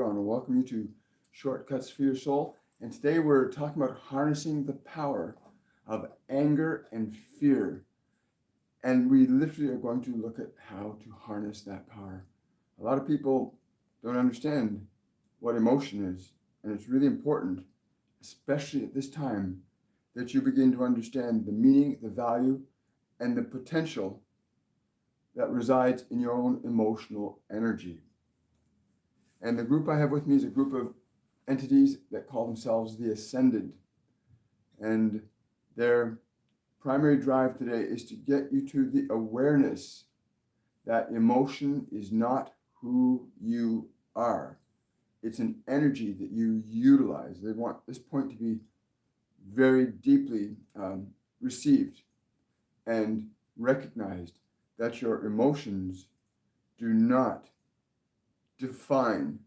I want to welcome you to Shortcuts for Your Soul. And today we're talking about harnessing the power of anger and fear. And we literally are going to look at how to harness that power. A lot of people don't understand what emotion is. And it's really important, especially at this time, that you begin to understand the meaning, the value, and the potential that resides in your own emotional energy. And the group I have with me is a group of entities that call themselves the Ascended. And their primary drive today is to get you to the awareness that emotion is not who you are. It's an energy that you utilize. They want this point to be very deeply received and recognized, that your emotions do not define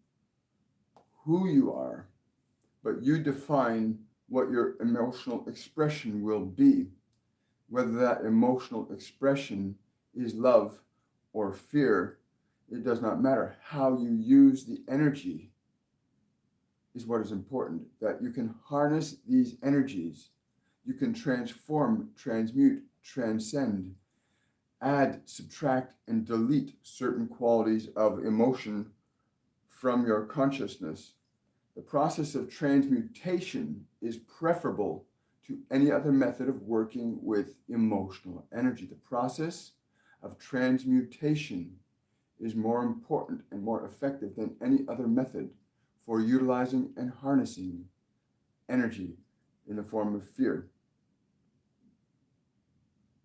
who you are, but you define what your emotional expression will be. Whether that emotional expression is love or fear, it does not matter. How you use the energy is what is important. That you can harness these energies, you can transform, transmute, transcend, add, subtract, and delete certain qualities of emotion from your consciousness. The process of transmutation is preferable to any other method of working with emotional energy. The process of transmutation is more important and more effective than any other method for utilizing and harnessing energy in the form of fear.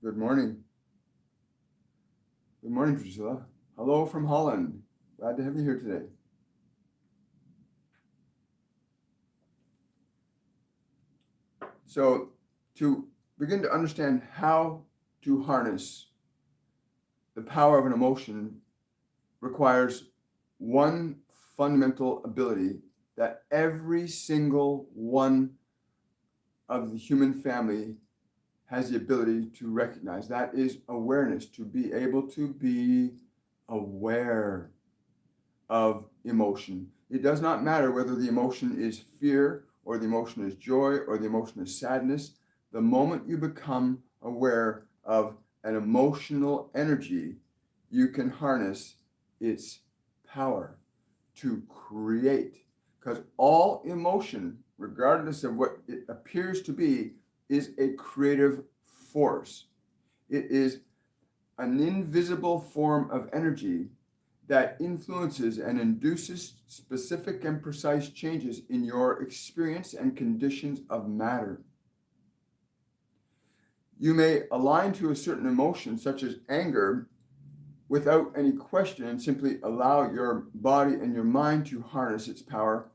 Good morning. Good morning, Priscilla. Hello from Holland. Glad to have you here today. So, to begin to understand how to harness the power of an emotion requires one fundamental ability that every single one of the human family has the ability to recognize. That is awareness, to be able to be aware of emotion. It does not matter whether the emotion is fear, or the emotion is joy, or the emotion is sadness. The moment you become aware of an emotional energy, you can harness its power to create. Because all emotion, regardless of what it appears to be, is a creative force. It is an invisible form of energy that influences and induces specific and precise changes in your experience and conditions of matter. You may align to a certain emotion, such as anger, without any question, and simply allow your body and your mind to harness its power,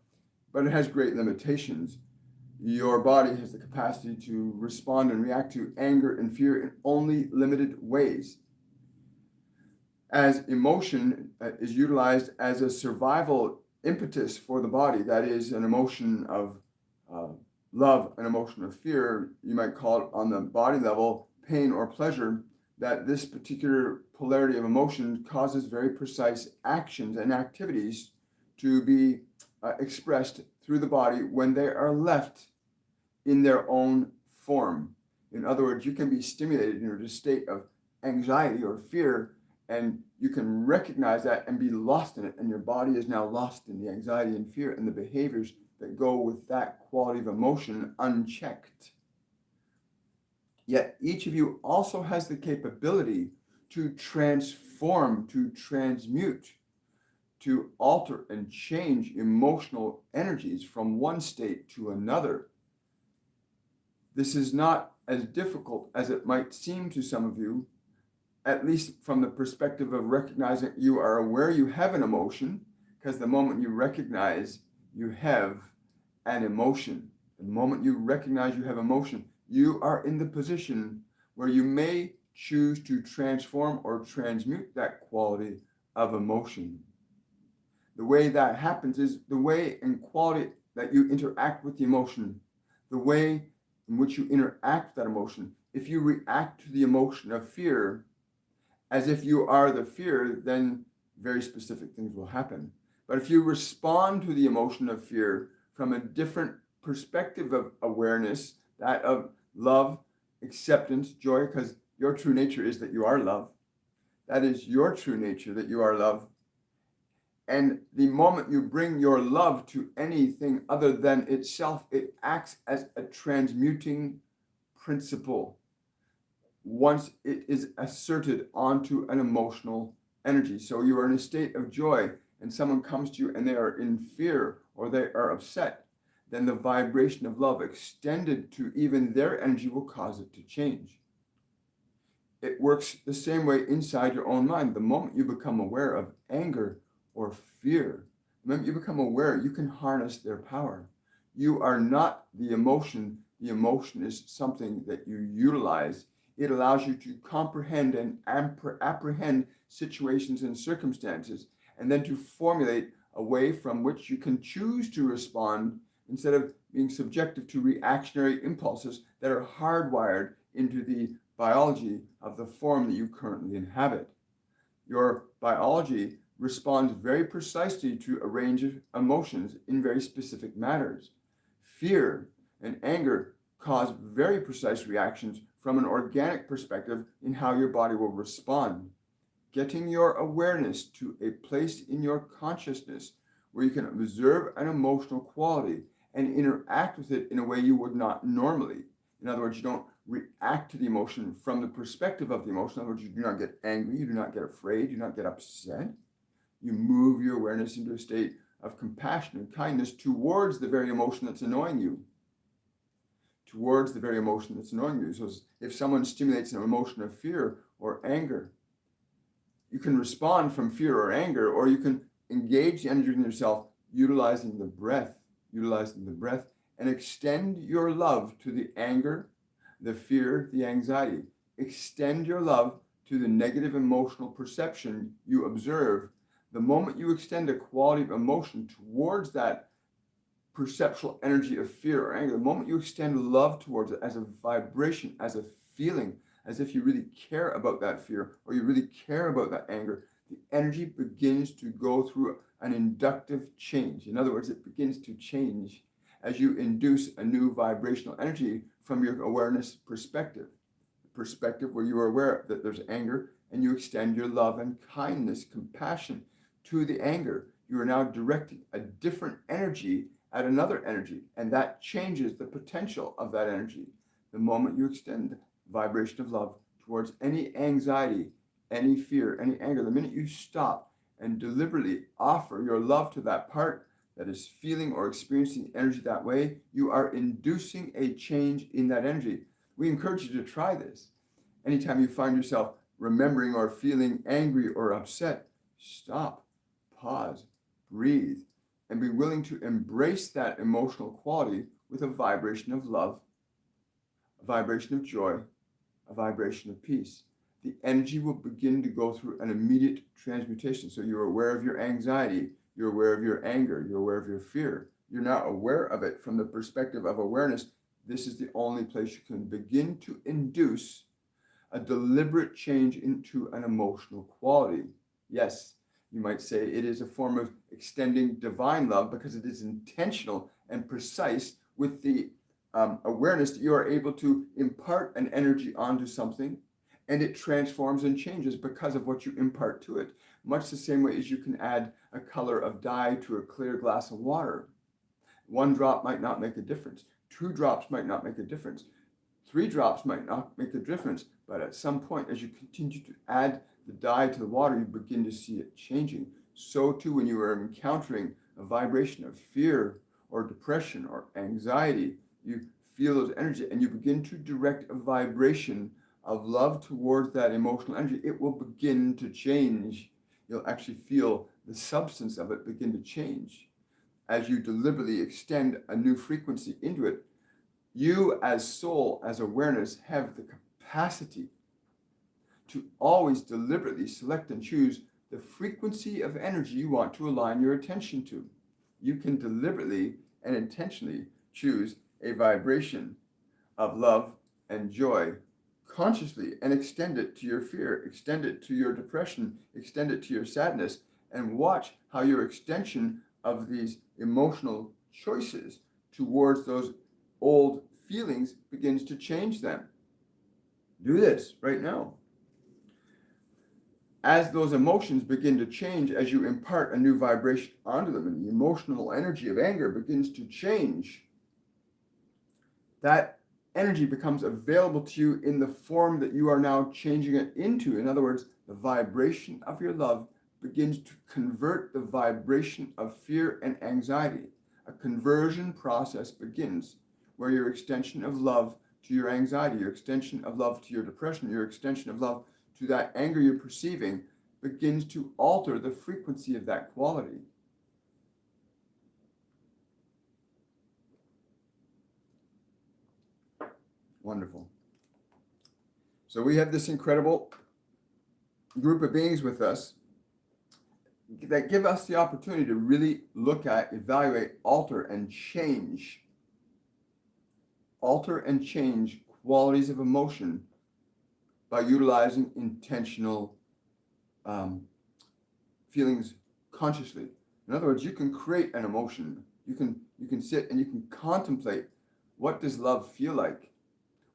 but it has great limitations. Your body has the capacity to respond and react to anger and fear in only limited ways. As emotion is utilized as a survival impetus for the body, that is an emotion of love, an emotion of fear, you might call it on the body level pain or pleasure, that this particular polarity of emotion causes very precise actions and activities to be expressed through the body when they are left in their own form. In other words, you can be stimulated in a state of anxiety or fear, and you can recognize that and be lost in it, and your body is now lost in the anxiety and fear and the behaviors that go with that quality of emotion unchecked. Yet each of you also has the capability to transform, to transmute, to alter and change emotional energies from one state to another. This is not as difficult as it might seem to some of you, at least from the perspective of recognizing you are aware you have an emotion, because the moment you recognize you have an emotion, the moment you recognize you have emotion, you are in the position where you may choose to transform or transmute that quality of emotion. The way that happens is the way and quality that you interact with the emotion, the way in which you interact with that emotion. If you react to the emotion of fear as if you are the fear, then very specific things will happen. But if you respond to the emotion of fear from a different perspective of awareness, that of love, acceptance, joy, because your true nature is that you are love. That is your true nature, that you are love. And the moment you bring your love to anything other than itself, it acts as a transmuting principle once it is asserted onto an emotional energy. So you are in a state of joy and someone comes to you and they are in fear or they are upset, then the vibration of love extended to even their energy will cause it to change. It works the same way inside your own mind. The moment you become aware of anger or fear, the moment you become aware, you can harness their power. You are not the emotion. The emotion is something that you utilize. It allows you to comprehend and apprehend situations and circumstances, and then to formulate a way from which you can choose to respond instead of being subjective to reactionary impulses that are hardwired into the biology of the form that you currently inhabit. Your biology responds very precisely to a range of emotions in very specific matters. Fear and anger cause very precise reactions from an organic perspective in how your body will respond. Getting your awareness to a place in your consciousness where you can observe an emotional quality and interact with it in a way you would not normally. In other words, you don't react to the emotion from the perspective of the emotion. In other words, you do not get angry, you do not get afraid, you do not get upset. You move your awareness into a state of compassion and kindness towards the very emotion that's annoying you. Towards the very emotion that's annoying you. So if someone stimulates an emotion of fear or anger, you can respond from fear or anger, or you can engage the energy in yourself utilizing the breath, and extend your love to the anger, the fear, the anxiety. Extend your love to the negative emotional perception you observe. The moment you extend a quality of emotion towards that perceptual energy of fear or anger, the moment you extend love towards it as a vibration, as a feeling, as if you really care about that fear or you really care about that anger, the energy begins to go through an inductive change. In other words, it begins to change as you induce a new vibrational energy from your awareness perspective. The perspective where you are aware that there's anger and you extend your love and kindness, compassion to the anger. You are now directing a different energy at another energy, and that changes the potential of that energy. The moment you extend vibration of love towards any anxiety, any fear, any anger, the minute you stop and deliberately offer your love to that part that is feeling or experiencing energy that way, you are inducing a change in that energy. We encourage you to try this. Anytime you find yourself remembering or feeling angry or upset, stop, pause, breathe, and be willing to embrace that emotional quality with a vibration of love, a vibration of joy, a vibration of peace. The energy will begin to go through an immediate transmutation. So you're aware of your anxiety, you're aware of your anger, you're aware of your fear. You're now aware of it from the perspective of awareness. This is the only place you can begin to induce a deliberate change into an emotional quality. Yes, you might say it is a form of extending divine love because it is intentional and precise with the awareness that you are able to impart an energy onto something and it transforms and changes because of what you impart to it. Much the same way as you can add a color of dye to a clear glass of water. One drop might not make a difference. 2 drops might not make a difference. 3 drops might not make a difference. But at some point, as you continue to add the dye to the water, you begin to see it changing. So too, when you are encountering a vibration of fear or depression or anxiety, you feel those energies and you begin to direct a vibration of love towards that emotional energy. It will begin to change. You'll actually feel the substance of it begin to change as you deliberately extend a new frequency into it. You as soul, as awareness, have the capacity to always deliberately select and choose the frequency of energy you want to align your attention to. You can deliberately and intentionally choose a vibration of love and joy consciously and extend it to your fear, extend it to your depression, extend it to your sadness, and watch how your extension of these emotional choices towards those old feelings begins to change them. Do this right now. As those emotions begin to change, as you impart a new vibration onto them, and the emotional energy of anger begins to change, that energy becomes available to you in the form that you are now changing it into. In other words, the vibration of your love begins to convert the vibration of fear and anxiety. A conversion process begins where your extension of love to your anxiety, your extension of love to your depression, your extension of love to that anger you're perceiving begins to alter the frequency of that quality. Wonderful. So we have this incredible group of beings with us that give us the opportunity to really look at, evaluate, alter, and change qualities of emotion by utilizing intentional feelings consciously. In other words, you can create an emotion. You can sit and you can contemplate, what does love feel like?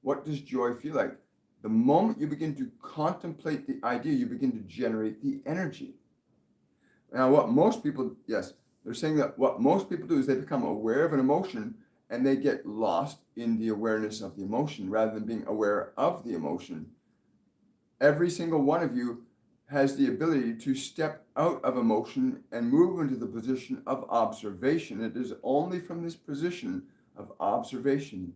What does joy feel like? The moment you begin to contemplate the idea, you begin to generate the energy. Now, what most people, yes, they're saying that what most people do is they become aware of an emotion and they get lost in the awareness of the emotion rather than being aware of the emotion. Every single one of you has the ability to step out of emotion and move into the position of observation. It is only from this position of observation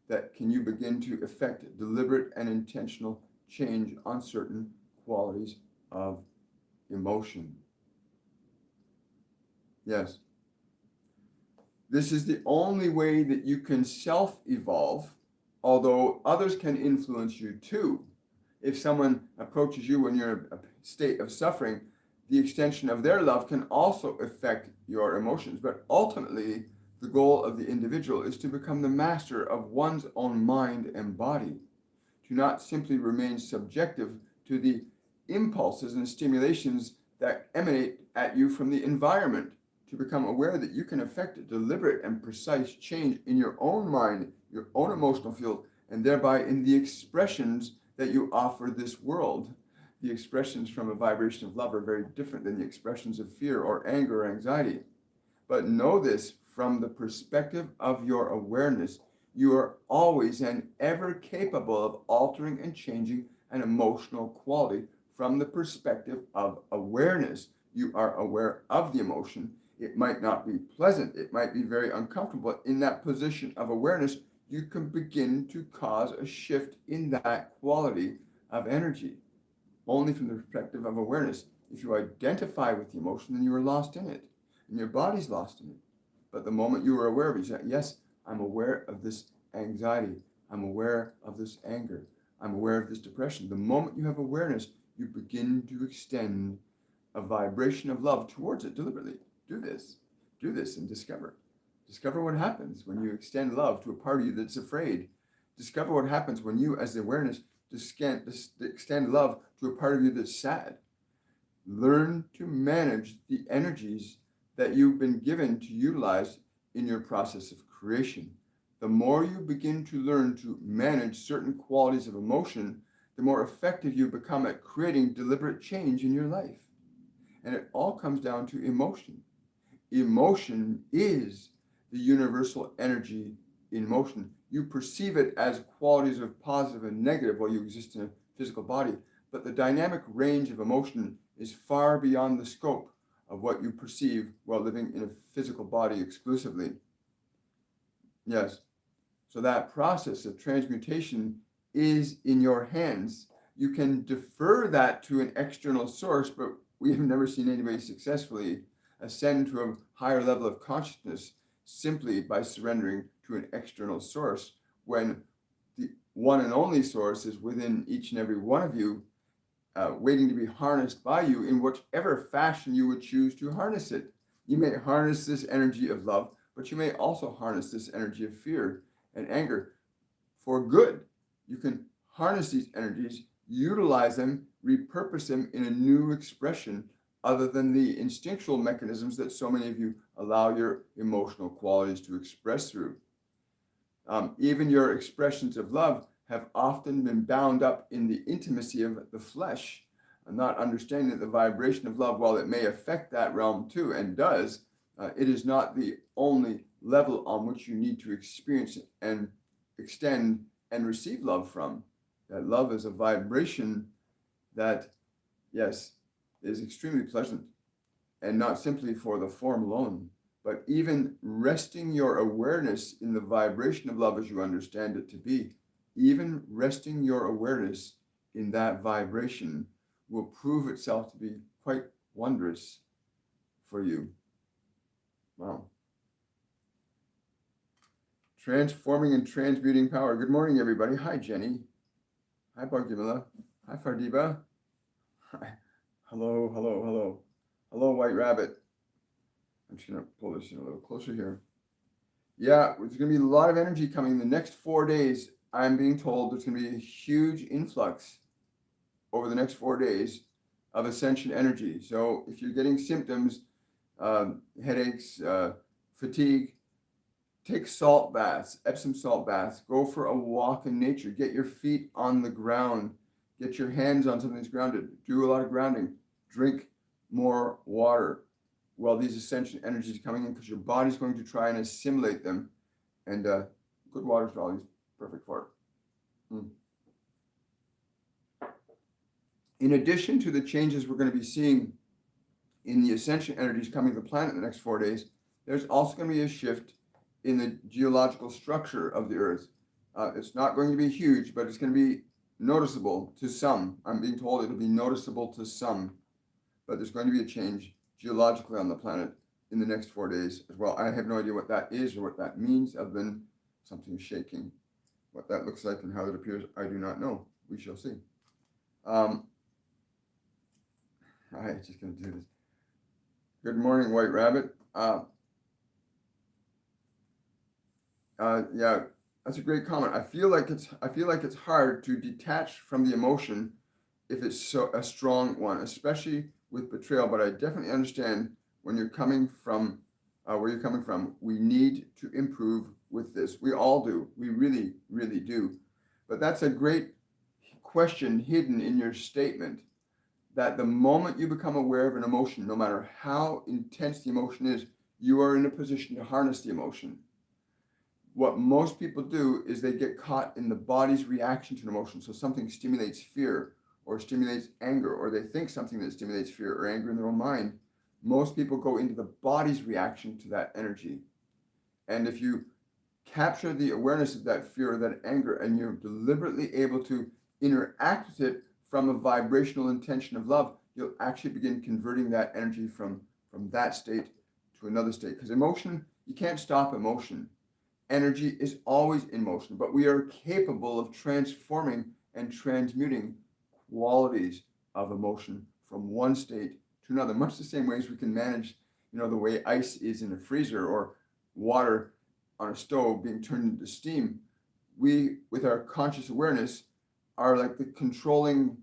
that can you begin to effect deliberate and intentional change on certain qualities of emotion. Yes. This is the only way that you can self-evolve, although others can influence you too. If someone approaches you when you're in a state of suffering, the extension of their love can also affect your emotions. But ultimately, the goal of the individual is to become the master of one's own mind and body, to not simply remain subjective to the impulses and stimulations that emanate at you from the environment, to become aware that you can effect deliberate and precise change in your own mind, your own emotional field, and thereby in the expressions that you offer this world. The expressions from a vibration of love are very different than the expressions of fear or anger or anxiety. But know this, from the perspective of your awareness, you are always and ever capable of altering and changing an emotional quality from the perspective of awareness. You are aware of the emotion. It might not be pleasant. It might be very uncomfortable. In that position of awareness, you can begin to cause a shift in that quality of energy, only from the perspective of awareness. If you identify with the emotion, then you are lost in it, and your body's lost in it. But the moment you are aware of it, you say, yes, I'm aware of this anxiety. I'm aware of this anger. I'm aware of this depression. The moment you have awareness, you begin to extend a vibration of love towards it deliberately. Do this and discover. Discover what happens when you extend love to a part of you that's afraid. Discover what happens when you, as the awareness, extend love to a part of you that's sad. Learn to manage the energies that you've been given to utilize in your process of creation. The more you begin to learn to manage certain qualities of emotion, the more effective you become at creating deliberate change in your life. And it all comes down to emotion. Emotion is the universal energy in motion. You perceive it as qualities of positive and negative while you exist in a physical body, but the dynamic range of emotion is far beyond the scope of what you perceive while living in a physical body exclusively. Yes. So that process of transmutation is in your hands. You can defer that to an external source, but we have never seen anybody successfully ascend to a higher level of consciousness simply by surrendering to an external source, when the one and only source is within each and every one of you, waiting to be harnessed by you in whichever fashion you would choose to harness it. You may harness this energy of love, but you may also harness this energy of fear and anger for good. You can harness these energies, utilize them, repurpose them in a new expression other than the instinctual mechanisms that so many of you allow your emotional qualities to express through. Even your expressions of love have often been bound up in the intimacy of the flesh, and not understanding that the vibration of love, while it may affect that realm too, and does, it is not the only level on which you need to experience and extend and receive love from. That love is a vibration that, yes, is extremely pleasant, and not simply for the form alone, but even resting your awareness in the vibration of love as you understand it to be, even resting your awareness in that vibration will prove itself to be quite wondrous for you. Wow. Transforming and transmuting power. Good morning, everybody. Hi, Jenny. Hi, Bhagdimala. Hi, Fardiba. Hi. Hello, hello, hello. Hello, White Rabbit. I'm just going to pull this in a little closer here. Yeah, there's going to be a lot of energy coming in the next 4 days. I'm being told there's going to be a huge influx over the next 4 days of ascension energy. So if you're getting symptoms, headaches, fatigue, take salt baths, Epsom salt baths, go for a walk in nature, get your feet on the ground, get your hands on something that's grounded, do a lot of grounding, drink more water while these ascension energies are coming in, because your body's going to try and assimilate them. And good water for all these, perfect for it. In addition to the changes we're going to be seeing in the ascension energies coming to the planet in the next 4 days, there's also going to be a shift in the geological structure of the Earth. It's not going to be huge, but it's going to be noticeable to some. I'm being told it'll be noticeable to some, but there's going to be a change geologically on the planet in the next 4 days as well. I have no idea what that is or what that means, other than something shaking. What that looks like and how it appears, I do not know. We shall see. I'm just going to do this. Good morning, White Rabbit. Yeah, that's a great comment. I feel like it's hard to detach from the emotion if it's so a strong one, especially with betrayal. But I definitely understand when you're coming from where you're coming from. We need to improve with this. We all do. We really, really do. But that's a great question hidden in your statement, that the moment you become aware of an emotion, no matter how intense the emotion is, you are in a position to harness the emotion. What most people do is they get caught in the body's reaction to an emotion. So something stimulates fear or stimulates anger, or they think something that stimulates fear or anger in their own mind. Most people go into the body's reaction to that energy. And if you capture the awareness of that fear or that anger, and you're deliberately able to interact with it from a vibrational intention of love, you'll actually begin converting that energy from that state to another state. Because emotion, you can't stop emotion. Energy is always in motion, but we are capable of transforming and transmuting qualities of emotion from one state to another, much the same ways we can manage, the way ice is in a freezer or water on a stove being turned into steam. We, with our conscious awareness, are like the controlling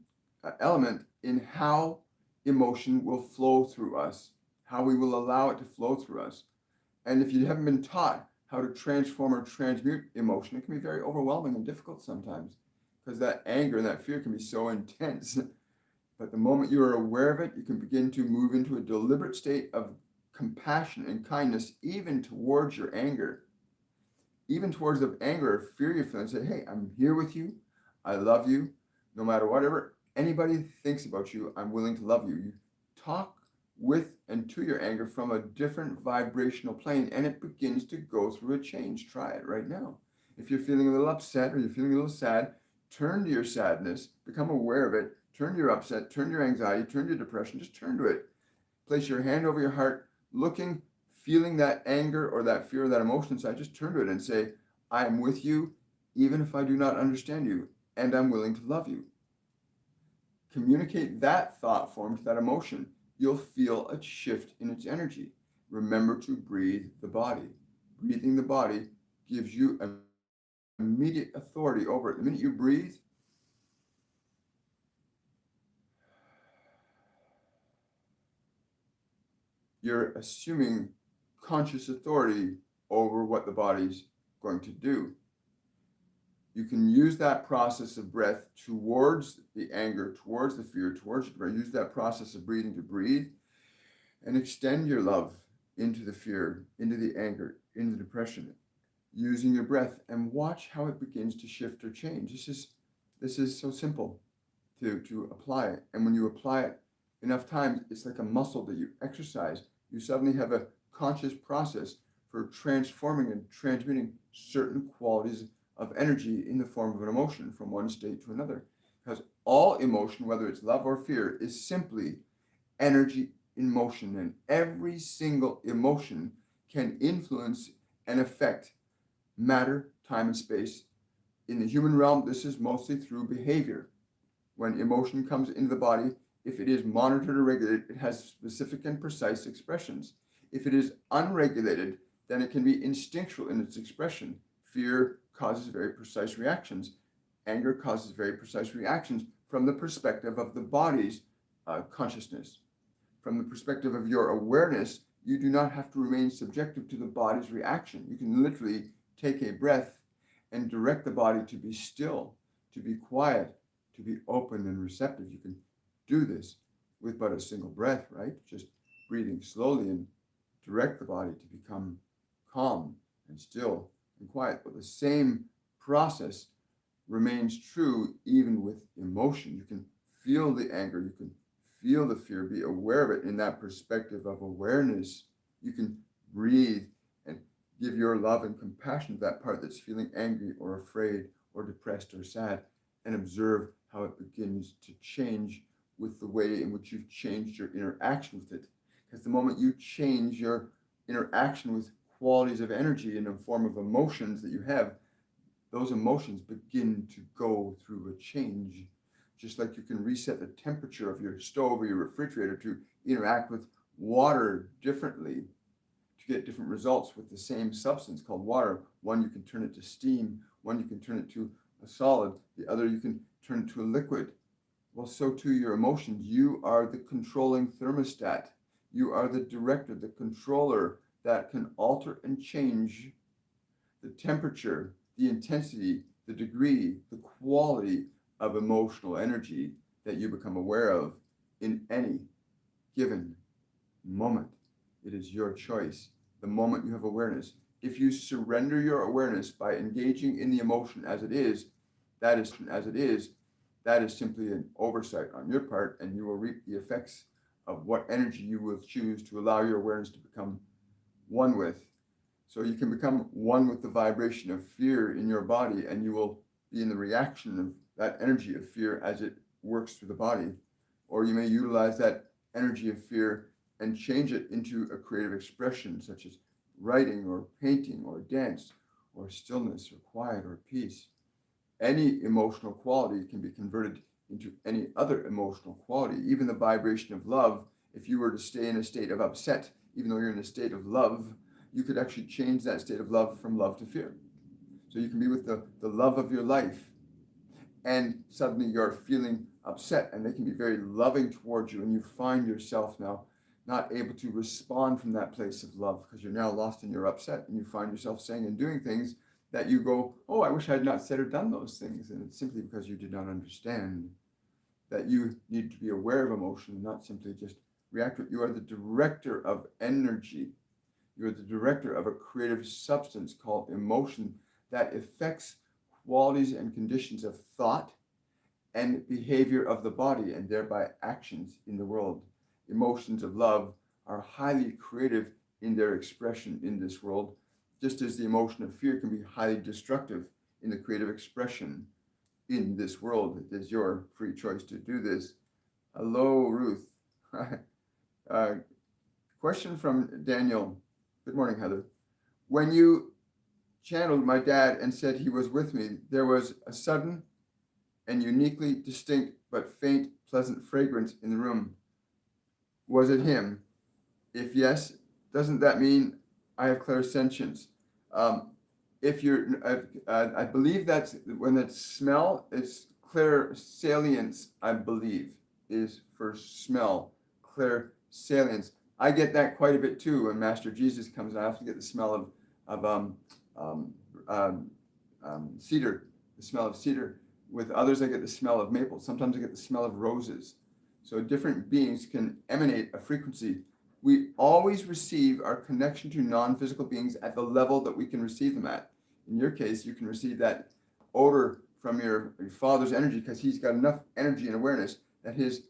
element in how emotion will flow through us, how we will allow it to flow through us. And if you haven't been taught how to transform or transmute emotion, it can be very overwhelming and difficult sometimes, because that anger and that fear can be so intense. But the moment you are aware of it, you can begin to move into a deliberate state of compassion and kindness, even towards your anger, even towards the anger or fear you feel, and say, hey, I'm here with you. I love you. No matter whatever anybody thinks about you, I'm willing to love you. You talk with and to your anger from a different vibrational plane, and it begins to go through a change. Try it right now. If you're feeling a little upset or you're feeling a little sad, turn to your sadness, become aware of it, turn to your upset, turn to your anxiety, turn to your depression, just turn to it. Place your hand over your heart, looking, feeling that anger or that fear or that emotion inside, just turn to it and say, I am with you, even if I do not understand you, and I'm willing to love you. Communicate that thought form to that emotion. You'll feel a shift in its energy. Remember to breathe the body. Breathing the body gives you an immediate authority over it. The minute you breathe, you're assuming conscious authority over what the body's going to do. You can use that process of breath towards the anger, towards the fear, towards the breath. Use that process of breathing to breathe and extend your love into the fear, into the anger, into the depression, using your breath, and watch how it begins to shift or change. This is so simple to apply it. And when you apply it enough times, it's like a muscle that you exercise. You suddenly have a conscious process for transforming and transmitting certain qualities of energy in the form of an emotion from one state to another. Because all emotion, whether it's love or fear, is simply energy in motion, and every single emotion can influence and affect matter, time, and space. In the human realm, this is mostly through behavior. When emotion comes into the body, if it is monitored or regulated, it has specific and precise expressions. If it is unregulated, then it can be instinctual in its expression. Fear causes very precise reactions. Anger causes very precise reactions from the perspective of the body's consciousness. From the perspective of your awareness, you do not have to remain subjective to the body's reaction. You can literally take a breath and direct the body to be still, to be quiet, to be open and receptive. You can do this with but a single breath, right? Just breathing slowly and direct the body to become calm and still and quiet. But the same process remains true even with emotion. You can feel the anger, you can feel the fear, be aware of it in that perspective of awareness. You can breathe and give your love and compassion to that part that's feeling angry or afraid or depressed or sad, and observe how it begins to change with the way in which you've changed your interaction with it. Because the moment you change your interaction with qualities of energy in the form of emotions that you have, those emotions begin to go through a change. Just like you can reset the temperature of your stove or your refrigerator to interact with water differently, to get different results with the same substance called water. One, you can turn it to steam. One, you can turn it to a solid. The other, you can turn it to a liquid. Well, so too your emotions. You are the controlling thermostat. You are the director, the controller that can alter and change the temperature, the intensity, the degree, the quality of emotional energy that you become aware of in any given moment. It is your choice. The moment you have awareness, if you surrender your awareness by engaging in the emotion as it is, that is simply an oversight on your part, and you will reap the effects of what energy you will choose to allow your awareness to become one with. So you can become one with the vibration of fear in your body, and you will be in the reaction of that energy of fear as it works through the body. Or you may utilize that energy of fear and change it into a creative expression, such as writing or painting or dance or stillness or quiet or peace. Any emotional quality can be converted into any other emotional quality. Even the vibration of love, if you were to stay in a state of upset, even though you're in a state of love, you could actually change that state of love from love to fear. So you can be with the love of your life, and suddenly you're feeling upset, and they can be very loving towards you, and you find yourself now not able to respond from that place of love because you're now lost in your upset, and you find yourself saying and doing things that you go, oh, I wish I had not said or done those things. And it's simply because you did not understand that you need to be aware of emotion and not simply just react to it. You are the director of energy. You are the director of a creative substance called emotion that affects qualities and conditions of thought and behavior of the body, and thereby actions in the world. Emotions of love are highly creative in their expression in this world, just as the emotion of fear can be highly destructive in the creative expression in this world. It is your free choice to do this. Hello, Ruth. Question from Daniel. Good morning, Heather. When you channeled my dad and said he was with me, there was a sudden and uniquely distinct but faint, pleasant fragrance in the room. Was it him? If yes, doesn't that mean I have clairsentience? If you're, I believe that's when that smell is clairsalience, I believe, is for smell, clairsalience. I get that quite a bit too. When Master Jesus comes, I often get the smell of um, cedar, the smell of cedar. With others, I get the smell of maple. Sometimes I get the smell of roses. So different beings can emanate a frequency. We always receive our connection to non-physical beings at the level that we can receive them at. In your case, you can receive that odor from your father's energy because he's got enough energy and awareness that his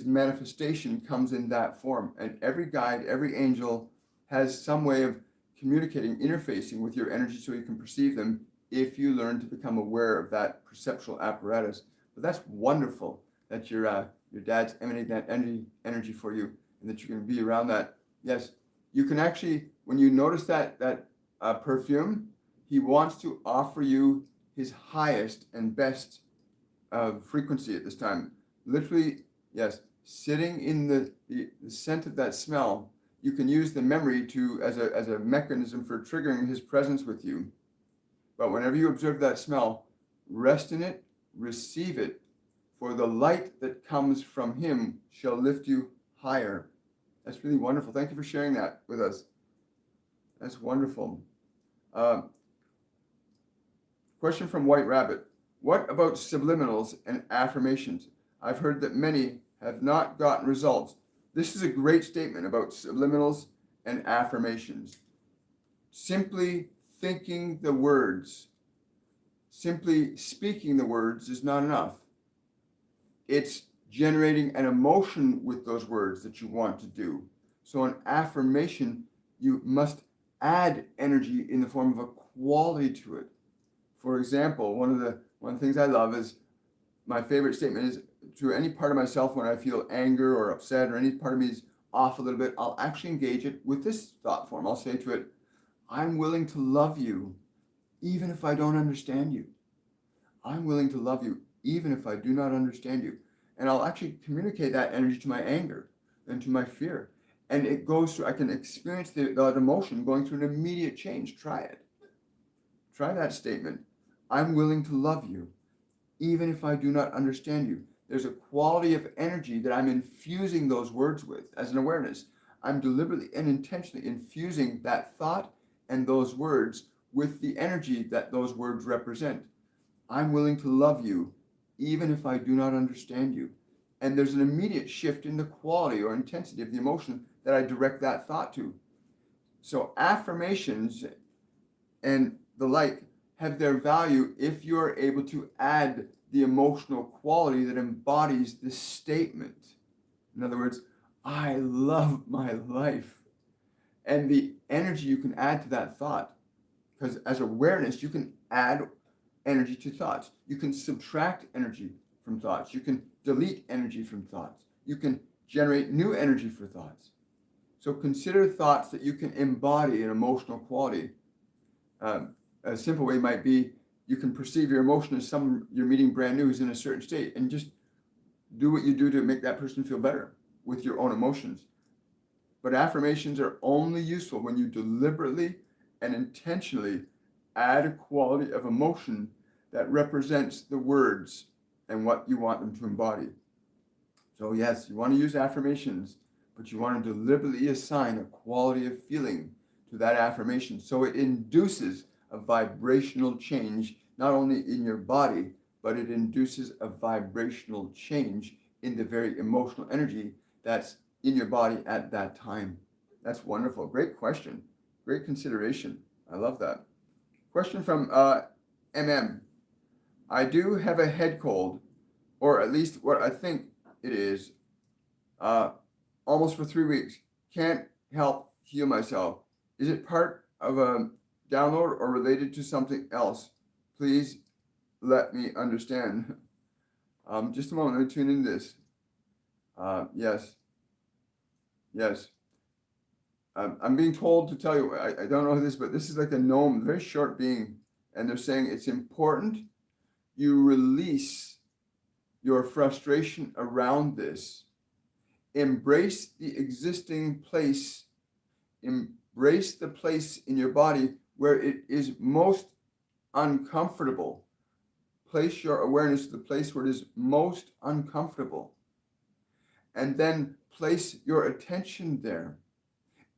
manifestation comes in that form. And every guide, every angel has some way of communicating, interfacing with your energy so you can perceive them if you learn to become aware of that perceptual apparatus. But that's wonderful that your dad's emanating that energy for you, and that you can be around that. Yes, you can actually, when you notice that perfume, he wants to offer you his highest and best frequency at this time. Literally, yes, sitting in the scent of that smell, you can use the memory to as a mechanism for triggering his presence with you. But whenever you observe that smell, rest in it, receive it, for the light that comes from him shall lift you higher. That's really wonderful. Thank you for sharing that with us. That's wonderful. Question from White Rabbit. What about subliminals and affirmations? I've heard that many have not gotten results. This is a great statement about subliminals and affirmations. Simply thinking the words, simply speaking the words is not enough. It's generating an emotion with those words that you want to do. So an affirmation, you must add energy in the form of a quality to it. For example, one of the things I love is, my favorite statement is, to any part of myself when I feel anger or upset, or any part of me is off a little bit, I'll actually engage it with this thought form. I'll say to it, I'm willing to love you even if I don't understand you. I'm willing to love you even if I do not understand you. And I'll actually communicate that energy to my anger and to my fear. And it goes through, I can experience that emotion going through an immediate change. Try it. Try that statement. I'm willing to love you even if I do not understand you. There's a quality of energy that I'm infusing those words with as an awareness. I'm deliberately and intentionally infusing that thought and those words with the energy that those words represent. I'm willing to love you even if I do not understand you. And there's an immediate shift in the quality or intensity of the emotion that I direct that thought to. So affirmations and the like have their value if you're able to add the emotional quality that embodies the statement. In other words, I love my life. And the energy you can add to that thought, because as awareness, you can add energy to thoughts. You can subtract energy from thoughts. You can delete energy from thoughts. You can generate new energy for thoughts. So consider thoughts that you can embody an emotional quality. A simple way might be, you can perceive your emotion as someone you're meeting brand new who's in a certain state, and just do what you do to make that person feel better with your own emotions. But affirmations are only useful when you deliberately and intentionally add a quality of emotion that represents the words and what you want them to embody. So yes, you want to use affirmations, but you want to deliberately assign a quality of feeling to that affirmation so it induces a vibrational change, not only in your body, but it induces a vibrational change in the very emotional energy that's in your body at that time. That's wonderful. Great question. Great consideration. I love that. Question from MM. I do have a head cold, or at least what I think it is, almost for 3 weeks. Can't help heal myself. Is it part of a download or related to something else? Please let me understand. Just a moment, let me tune in this. Yes. I'm being told to tell you, I don't know who this is, but this is like a gnome, very short being. And they're saying it's important you release your frustration around this. Embrace the existing place. Embrace the place in your body where it is most uncomfortable. Place your awareness to the place where it is most uncomfortable. And then place your attention there.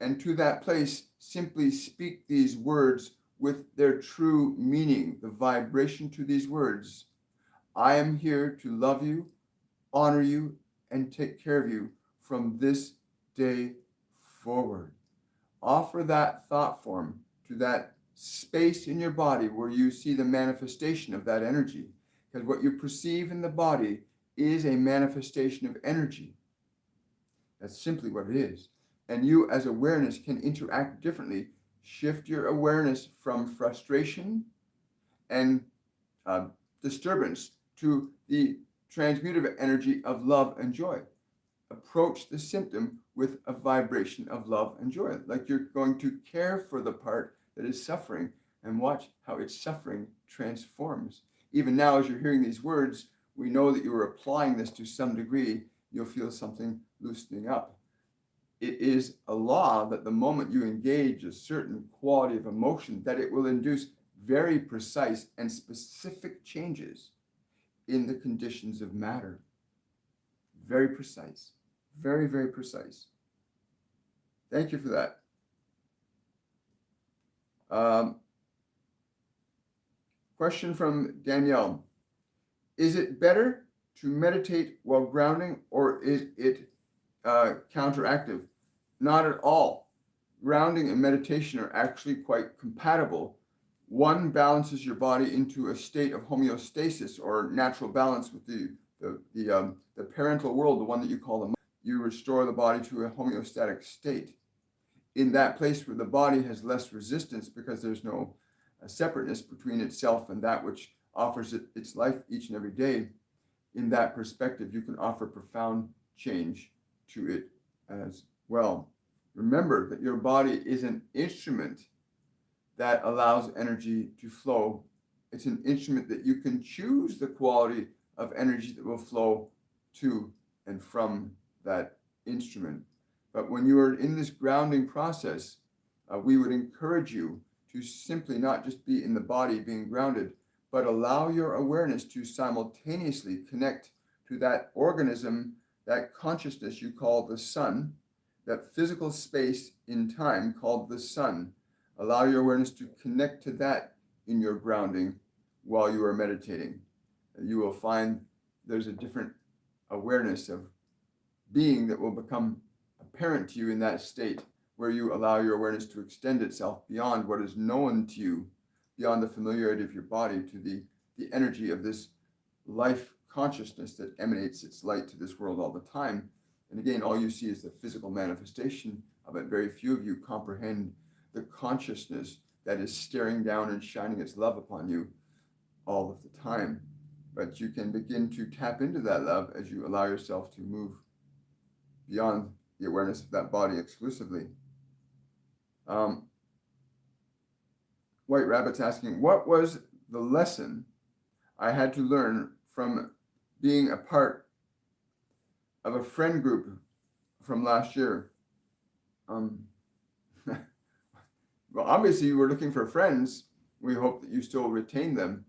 And to that place, simply speak these words with their true meaning, the vibration to these words. I am here to love you, honor you, and take care of you from this day forward. Offer that thought form to that space in your body where you see the manifestation of that energy. Because what you perceive in the body is a manifestation of energy. That's simply what it is. And you, as awareness, can interact differently. Shift your awareness from frustration and disturbance to the transmutative energy of love and joy. Approach the symptom with a vibration of love and joy, like you're going to care for the part that is suffering, and watch how its suffering transforms. Even now, as you're hearing these words, we know that you are applying this to some degree. You'll feel something loosening up. It is a law that the moment you engage a certain quality of emotion, that it will induce very precise and specific changes in the conditions of matter. Very precise. Very, very precise. Thank you for that. Question from Danielle. Is it better to meditate while grounding, or is it counteractive? Not at all. Grounding and meditation are actually quite compatible. One balances your body into a state of homeostasis or natural balance with the parental world, the one that you call the mind. You restore the body to a homeostatic state. In that place where the body has less resistance because there's no separateness between itself and that which offers it its life each and every day, in that perspective, you can offer profound change to it as well. Remember that your body is an instrument that allows energy to flow. It's an instrument that you can choose the quality of energy that will flow to and from that instrument. But when you are in this grounding process, we would encourage you to simply not just be in the body being grounded, but allow your awareness to simultaneously connect to that organism, that consciousness you call the sun, that physical space in time called the sun. Allow your awareness to connect to that in your grounding while you are meditating. You will find there's a different awareness of being that will become apparent to you in that state, where you allow your awareness to extend itself beyond what is known to you, beyond the familiarity of your body, to the energy of this life consciousness that emanates its light to this world all the time. And again, all you see is the physical manifestation of it. Very few of you comprehend the consciousness that is staring down and shining its love upon you all of the time. But you can begin to tap into that love as you allow yourself to move beyond the awareness of that body exclusively. White Rabbit's asking, what was the lesson I had to learn from being a part of a friend group from last year? Well, obviously you were looking for friends. We hope that you still retain them.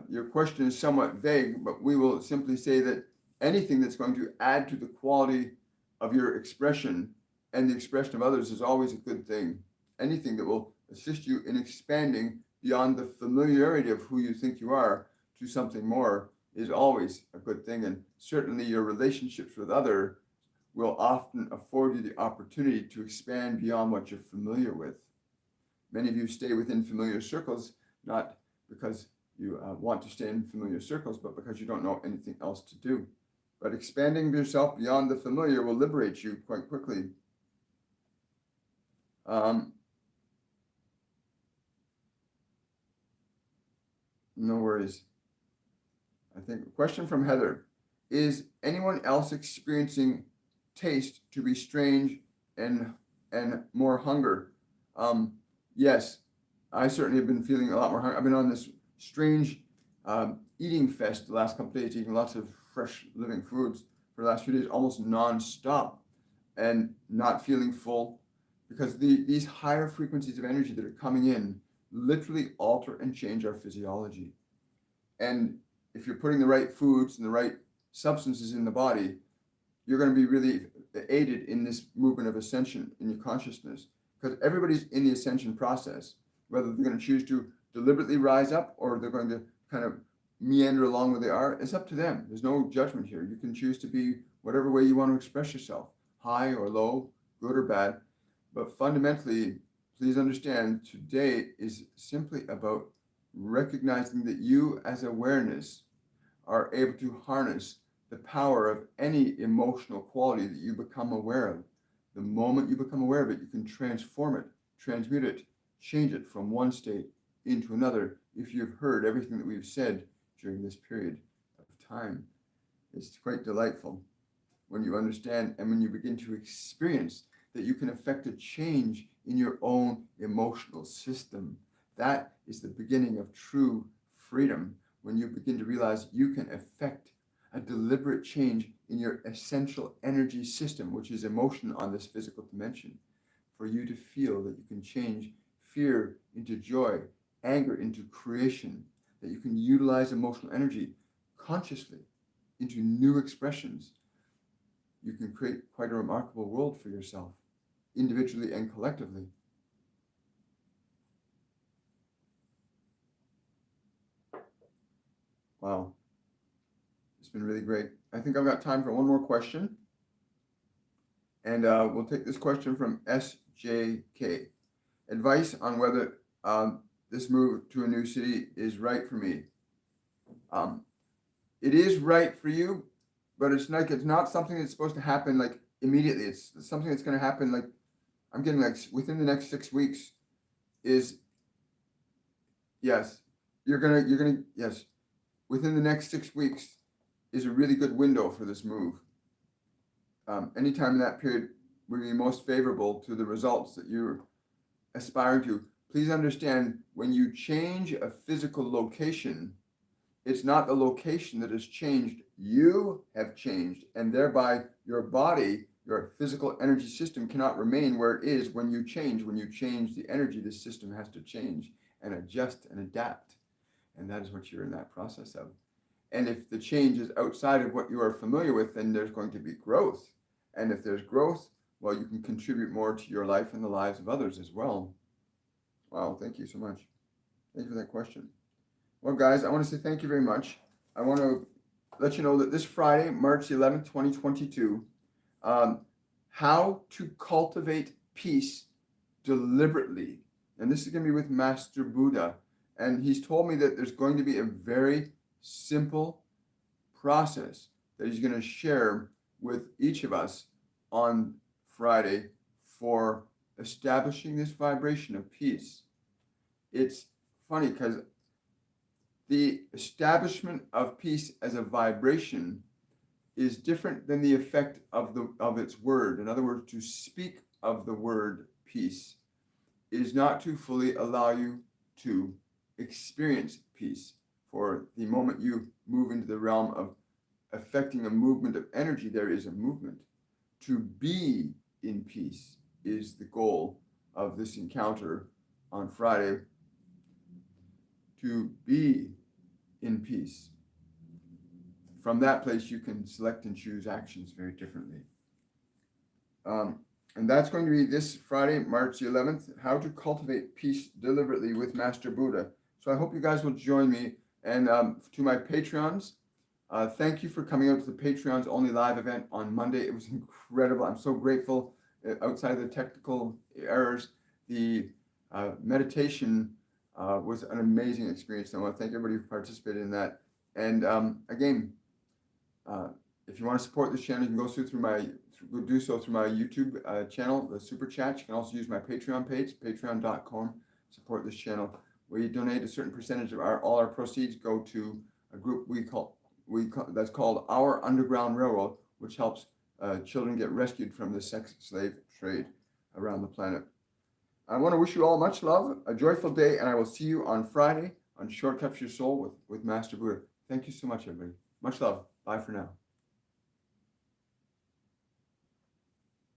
Your question is somewhat vague, but we will simply say that anything that's going to add to the quality of your expression and the expression of others is always a good thing. Anything that will assist you in expanding beyond the familiarity of who you think you are to something more is always a good thing. And certainly your relationships with others will often afford you the opportunity to expand beyond what you're familiar with. Many of you stay within familiar circles, not because you want to stay in familiar circles, but because you don't know anything else to do. But expanding yourself beyond the familiar will liberate you quite quickly. No worries. I think a question from Heather. Is anyone else experiencing taste to be strange and more hunger? Yes, I certainly have been feeling a lot more hunger. I've been on this strange eating fest the last couple of days, eating lots of fresh living foods for the last few days, almost non-stop, and not feeling full, because these higher frequencies of energy that are coming in literally alter and change our physiology. And if you're putting the right foods and the right substances in the body, you're going to be really aided in this movement of ascension in your consciousness, because everybody's in the ascension process, whether they're going to choose to deliberately rise up or they're going to kind of meander along where they are. It's up to them. There's no judgment here. You can choose to be whatever way you want to express yourself, high or low, good or bad. But fundamentally, please understand, today is simply about recognizing that you as awareness are able to harness the power of any emotional quality that you become aware of. The moment you become aware of it, you can transform it, transmute it, change it from one state into another. If you've heard everything that we've said during this period of time, it's quite delightful when you understand and when you begin to experience that you can affect a change in your own emotional system. That is the beginning of true freedom, when you begin to realize you can affect a deliberate change in your essential energy system, which is emotion on this physical dimension, for you to feel that you can change fear into joy, anger into creation, that you can utilize emotional energy consciously into new expressions. You can create quite a remarkable world for yourself, individually and collectively. Wow. It's been really great. I think I've got time for one more question. And we'll take this question from SJK. Advice on whether this move to a new city is right for me. It is right for you, but it's not something that's supposed to happen like immediately. It's something that's going to happen like, I'm getting like within the next 6 weeks. Is yes, you're gonna yes, within the next 6 weeks is a really good window for this move. Anytime in that period would be most favorable to the results that you're aspiring to. Please understand, when you change a physical location, it's not the location that has changed. You have changed, and thereby your body, your physical energy system cannot remain where it is when you change. When you change the energy, the system has to change and adjust and adapt. And that is what you're in that process of. And if the change is outside of what you are familiar with, then there's going to be growth. And if there's growth, well, you can contribute more to your life and the lives of others as well. Wow, thank you so much. Thank you for that question. Well, guys, I want to say thank you very much. I want to let you know that this Friday, March 11th, 2022, how to cultivate peace deliberately. And this is going to be with Master Buddha. And he's told me that there's going to be a very simple process that he's going to share with each of us on Friday for establishing this vibration of peace. It's funny because the establishment of peace as a vibration is different than the effect of its word. In other words, to speak of the word peace is not to fully allow you to experience peace. For the moment you move into the realm of affecting a movement of energy, there is a movement. To be in peace is the goal of this encounter on Friday. To be in peace. From that place, you can select and choose actions very differently. And that's going to be this Friday, March 11th, How to Cultivate Peace Deliberately with Master Buddha. So I hope you guys will join me. And to my Patreons, thank you for coming out to the Patreons only live event on Monday. It was incredible. I'm so grateful. Outside of the technical errors, the meditation was an amazing experience. I want to thank everybody who participated in that. And again, if you want to support this channel, you can do so through my YouTube channel, the Super Chat. You can also use my Patreon page, patreon.com. Support this channel. We donate a certain percentage of all our proceeds go to a group that's called Our Underground Railroad, which helps children get rescued from the sex slave trade around the planet. I want to wish you all much love, a joyful day, and I will see you on Friday on Shortcuts to Your Soul with Master Buddha. Thank you so much, everybody. Much love. Bye for now.